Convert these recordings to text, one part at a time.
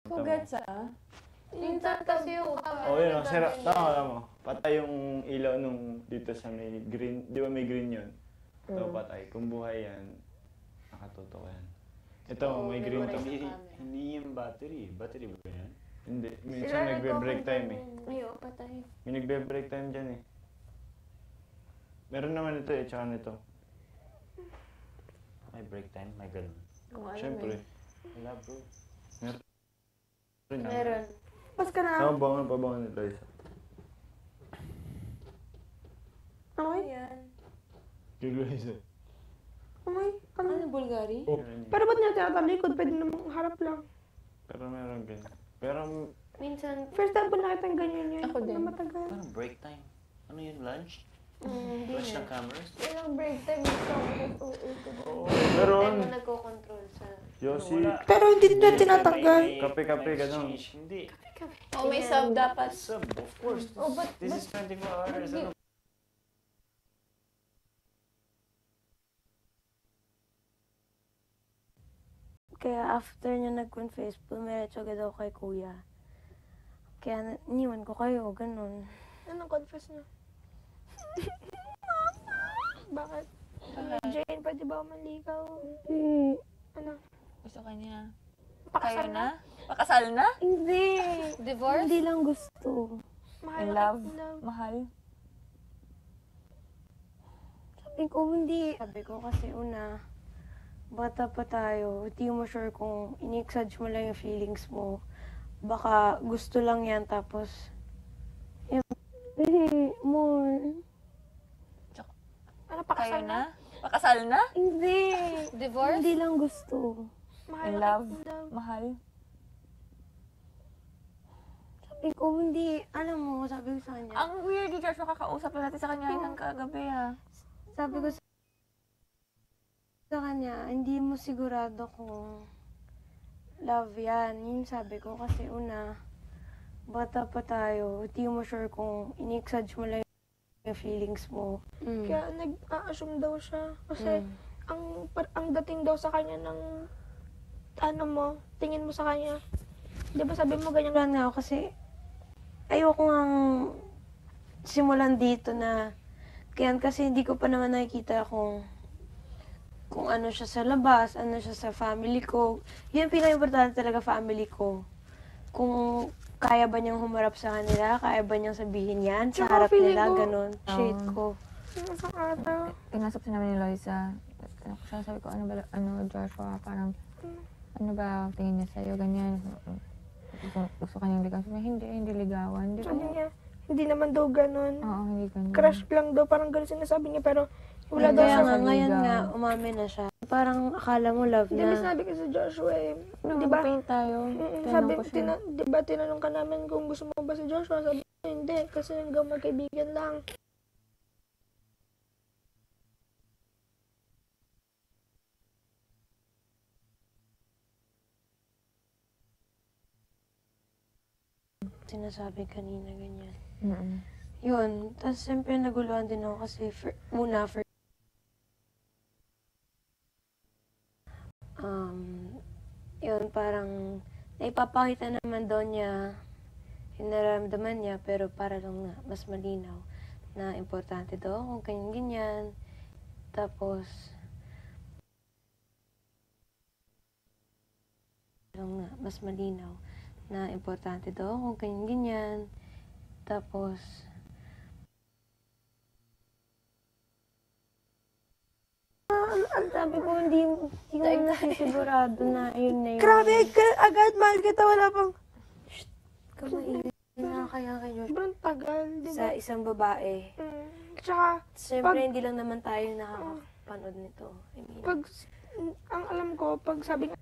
Kugad sa? Minsan kasi yung Oh, yun, sira. Tama. Patay yung ilaw nung dito sa may green. Di ba may green yun? So, patay. Kung buhay yan, nakatutok yan. Ito, may green to. Hindi yung battery. Battery ba yan? Hindi. Minsan nagbe-break time eh. Ayo, patay. May nagbe-break time dyan eh. Meron naman ito eh, tsaka nito. May break time? May ganun. Kung alam Siyempre. Wala bro. Meron. Pas ka na. Saan bangon pa bangon nito isa? Okay. Ayan. Kilo isa. Okay. Ano? Ano, Bulgari? Oh. Pero ba't niya tinatalikod? Pwede namang harap lang. Pero meron ganyan. Pero Minsan, First time ko nakita yung ganyan yun. Ako din. Na matagal. Parang break time. Ano yun? Lunch? hindi Lunch na. ng cameras? Ilang break time gusto ko kasi meron. Time mo nagko-control sa... Yossi, Pero hindi nila tinatanggal. Kape-kape, ganun. Hindi. Oh, may sub dapat. Sub, of course. Oh, but... This is 24 hours. Ano? Kaya after niya nag-confess, pumiretso agad ako kay kuya. Kaya iniwan ko kayo, ganun. Anong confess niya? Bakit? Jane, pwede ba ako manligaw? Ano? Gusto ka niya. Pakasal Kayo na? Pakasal na? Hindi. Divorce? Hindi lang gusto. Mahal In ako. love? Love. Mahal? Sabi ko, hindi. Sabi ko kasi una, bata pa tayo. Hindi mo sure kung ini-exage mo lang yung feelings mo. Baka gusto lang yan, tapos... more. Ano, Kayo pakasal na? Pakasal na? Hindi. Divorce? Hindi lang gusto. Mahal In ako. love? Love. Mahal? Sabi ko, hindi. Alam mo, sabi ko sa kanya. Ang weird ni Joshua, kakausap na natin sa kanya ng kagabi ah. Sabi ko sa kanya, hindi mo sigurado kung love yan. Yun sabi ko kasi una, bata pa tayo. Hindi mo sure kung ini-exage mo lang yung feelings mo. Kaya nag-a-assume daw siya. Kasi ang dating daw sa kanya ng ano mo, tingin mo sa kanya. Di ba sabi mo ganyan? Wala na ako kasi ayoko ngang simulan dito na kaya kasi hindi ko pa naman nakikita kung ano siya sa labas, ano siya sa family ko. Yun pinaka-importante talaga, family ko. Kung kaya ba niyang humarap sa kanila, kaya ba niyang sabihin yan sa Tsaka harap feeling nila, ko- ganun. Shit ko. Sa ata. Pinasok siya namin ni Loisa. Sabi ko, ano ba, Joshua, parang, ano ba tingin niya sa'yo, ganyan. Gusto kanyang ligawan. Sabi, hindi ligawan. Hindi ko, Sabi niya, hindi naman daw ganun. oo, hindi ganyan. Crush lang daw, parang ganun sinasabi niya. Pero wala daw Kaya siya. nga, ngayon ligaw. nga, umamin na siya. Parang akala mo love Hindi, may na. sinabi kasi Joshua eh. Di Di ba? paint tayo. Sabi, Tinanong ko siya. di ba tinanong ka namin kung gusto mo ba si Joshua? Sabi niya, hindi. Kasi hanggang magkaibigan lang. Sinasabi kanina, ganyan. Mm-mm. Yun. Tapos siyempre naguluhan din ako kasi yun parang naipapakita naman daw niya yung nararamdaman niya pero para lang na mas malinaw na importante daw kung ganyan-ganyan. Tapos lang na mas malinaw na importante daw kung ganyan-ganyan. Tapos sabi ko, hindi ko na sigurado na yun na yun. Grabe, agad mahal kita. Wala pang Kamaingay na kaya kayo sobrang tagal. Di ba? sa isang babae. Tsaka, Siyempre, Pag- hindi lang naman tayo nakakapanood nito. I mean, pag, ang alam ko, pag sabi nga,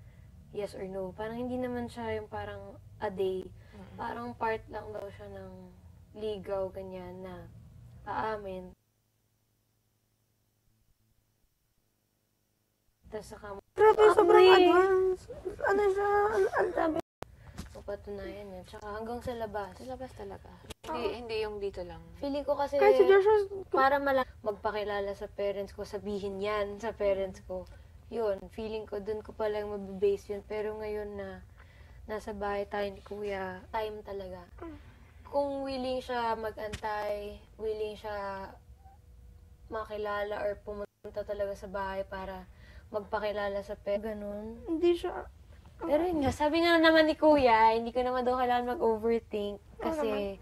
yes or no. Parang hindi naman siya yung parang a day. Parang part lang daw siya ng ligaw, ganyan, na aamin. Tapos saka grabe, sobrang Amoy. advance. Ano siya, sabi mapatunayan yan. Tsaka hanggang sa labas. Sa labas talaga. Hindi yung dito lang. Feeling ko kasi kahit si Joshua, para magpakilala sa parents ko, sabihin yan sa parents ko. Yun, feeling ko, dun ko palang mabibase yun. Pero ngayon na nasa bahay tayo ni Kuya. Time talaga. Kung willing siya mag-antay, willing siya makilala or pumunta talaga sa bahay para magpakilala sa pet. Ganun. Hindi siya, Pero yun nga, sabi nga naman ni Kuya, hindi ko naman daw kailangan mag-overthink. Kasi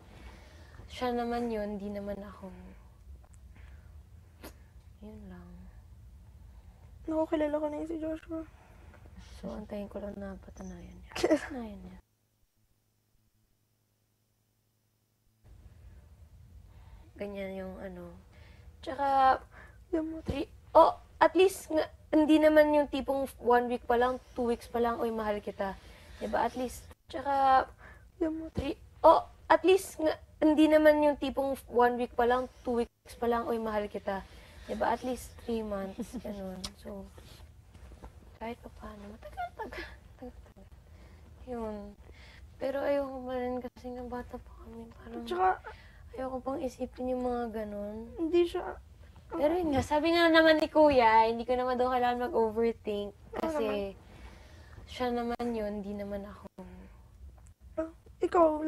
siya naman yun, hindi naman ako. Yun lang. nakukilala ko na yun si Joshua. So, antayin ko lang na patunayan niya. Patunayan niya. Ganyan yung ano. Tsaka, Yung at least, hindi naman yung tipong 1 week pa lang, 2 weeks pa lang, oy, mahal kita. Diba? At least, tsaka, at least, hindi naman yung tipong 1 week pa lang, 2 weeks pa lang, oy, mahal kita. Diba? At least 3 months, ganun. So, kahit pa paano, matagal. Yun. Pero ayoko pa rin kasi nga bata pa kami. Parang, Tsaka, ayoko pang isipin yung mga ganun. hindi siya, Pero yun nga, sabi nga naman ni Kuya, hindi ko naman daw kailangan mag-overthink. Kasi, siya naman yun, hindi naman ako. ikaw,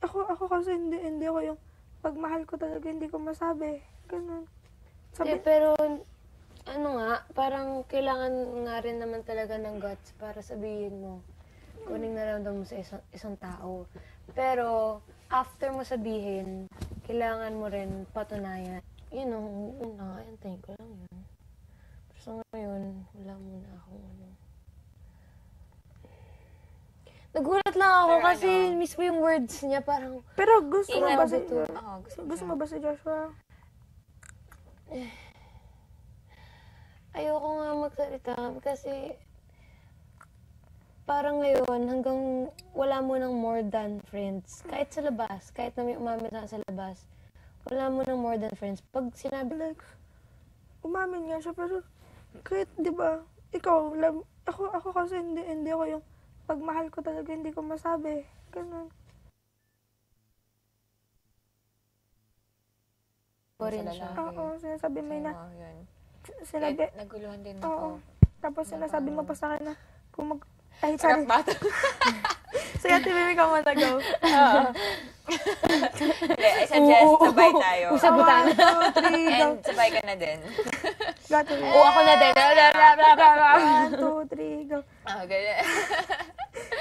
ako kasi hindi ako yung, pag mahal ko talaga, hindi ko masabi. Ganun. Sabi, Pero, ano nga, parang kailangan nga rin naman talaga ng guts para sabihin mo kung anong nararamdaman mo sa isang tao. Pero, after mo sabihin, kailangan mo rin patunayan. Yun ang una, antayin ko lang yun. Pero sa ngayon, wala muna akong ano. Nagulat lang ako Pero kasi mismo yung words niya parang pero gusto mo ingat ba si, buto. Oo, gusto mo ba si Joshua? Ayoko nga magsalita kasi parang ngayon hanggang wala mo ng more than friends. Kahit sa labas, kahit na may umamin sa labas, wala mo ng more than friends. Pag sinabi, Like, umamin nga siya, pero kahit, di ba, ikaw, ako kasi hindi ako yung, pag mahal ko talaga, hindi ko masabi. Ganun. ko rin siya. Oo, sinasabi mo na, Yun. sinabi, Naguluhan din oo. ako. Tapos sinasabi mo pa sa akin na, kung ay, Sarap sorry. bata. Sige, Ate Mimi, ka muna go. Hindi, I suggest sabay tayo. Sabutan. 1, 2, 3, go. And sabay ka na din. Go, Ate Mimi. Oo, ako na din. 1, 2, 3, go. Ganyan.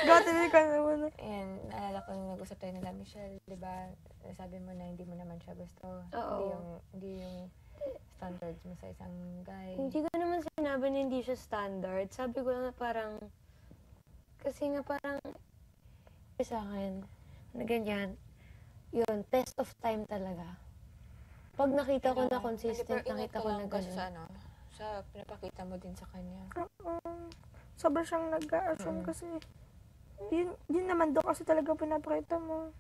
Go, Ate Mimi, ka na muna. And naalala ko nung nag-usap tayo nila, Michelle, di ba, sabi mo na hindi mo naman siya gusto. Oo. Hindi yung standards mo sa isang guy. Hindi ko naman sinabi na hindi siya standard. Sabi ko lang na parang, kasi nga parang, sa akin, na ganyan, yun, test of time talaga. Pag nakita ko na consistent, nakita ko na kasi gano'n. sa ano, sa pinapakita mo din sa kanya. Sobrang siyang nag-a-assume kasi, yun naman doon kasi talaga pinapakita mo.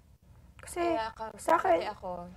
Kasi, Kaya sa akin, ako,